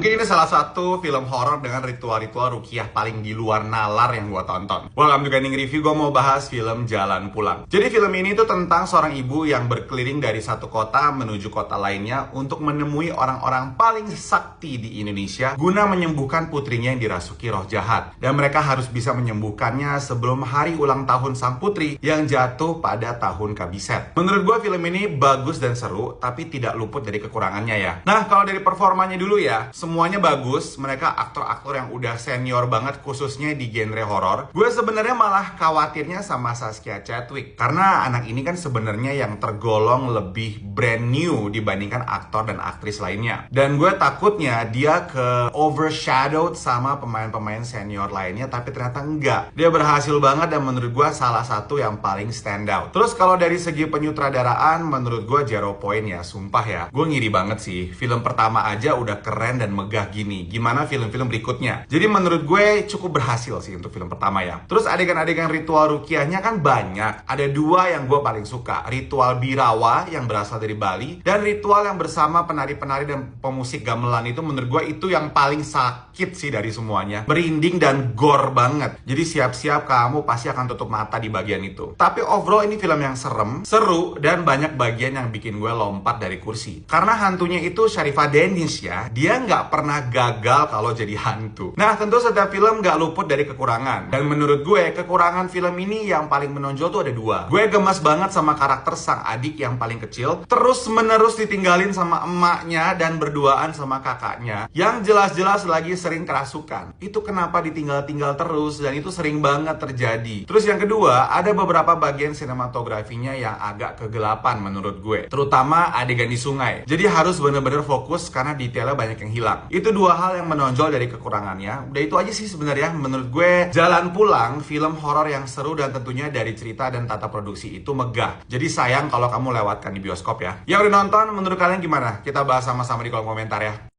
Mungkin ini salah satu film horor dengan ritual-ritual rukiah paling di luar nalar yang gue tonton. Welcome to Ganding Review, gue mau bahas film Jalan Pulang. Jadi film ini tuh tentang seorang ibu yang berkeliling dari satu kota menuju kota lainnya untuk menemui orang-orang paling sakti di Indonesia guna menyembuhkan putrinya yang dirasuki roh jahat. Dan mereka harus bisa menyembuhkannya sebelum hari ulang tahun sang putri yang jatuh pada tahun Kabiset. Menurut gue film ini bagus dan seru, tapi tidak luput dari kekurangannya ya. Nah, kalau dari performanya dulu ya, semuanya bagus, mereka aktor-aktor yang udah senior banget khususnya di genre horor. Gue sebenarnya malah khawatirnya sama Zaskia Chadwick karena anak ini kan sebenarnya yang tergolong lebih brand new dibandingkan aktor dan aktris lainnya. Dan gue takutnya dia ke overshadowed sama pemain-pemain senior lainnya, tapi ternyata enggak. Dia berhasil banget dan menurut gue salah satu yang paling stand out. Terus kalau dari segi penyutradaraan, menurut gue 0 point ya, sumpah ya. Gue ngiri banget sih, film pertama aja udah keren dan megah gini, gimana film-film berikutnya. Jadi menurut gue cukup berhasil sih untuk film pertama ya. Terus adegan-adegan ritual rukiahnya kan banyak. Ada 2 yang gue paling suka, ritual birawa yang berasal dari Bali dan ritual yang bersama penari-penari dan pemusik gamelan. Itu menurut gue itu yang paling sakit sih dari semuanya, merinding dan gore banget. Jadi siap-siap kamu pasti akan tutup mata di bagian itu. Tapi overall ini film yang serem, seru, dan banyak bagian yang bikin gue lompat dari kursi. Karena hantunya itu Sharifah Danish ya, dia nggak pernah gagal kalau jadi hantu. Nah, tentu setiap film nggak luput dari kekurangan. Dan menurut gue, kekurangan film ini yang paling menonjol tuh ada 2. Gue gemas banget sama karakter sang adik yang paling kecil, terus-menerus ditinggalin sama emaknya dan berduaan sama kakaknya, yang jelas-jelas lagi sering kerasukan. Itu kenapa ditinggal-tinggal terus, dan itu sering banget terjadi. Terus yang kedua, ada beberapa bagian sinematografinya yang agak kegelapan menurut gue. Terutama adegan di sungai. Jadi harus bener-bener fokus karena detailnya banyak yang hilang. Itu 2 hal yang menonjol dari kekurangannya. Udah itu aja sih sebenarnya menurut gue. Jalan Pulang, film horor yang seru dan tentunya dari cerita dan tata produksi itu megah. Jadi sayang kalau kamu lewatkan di bioskop ya. Yang udah nonton, menurut kalian gimana? Kita bahas sama-sama di kolom komentar ya.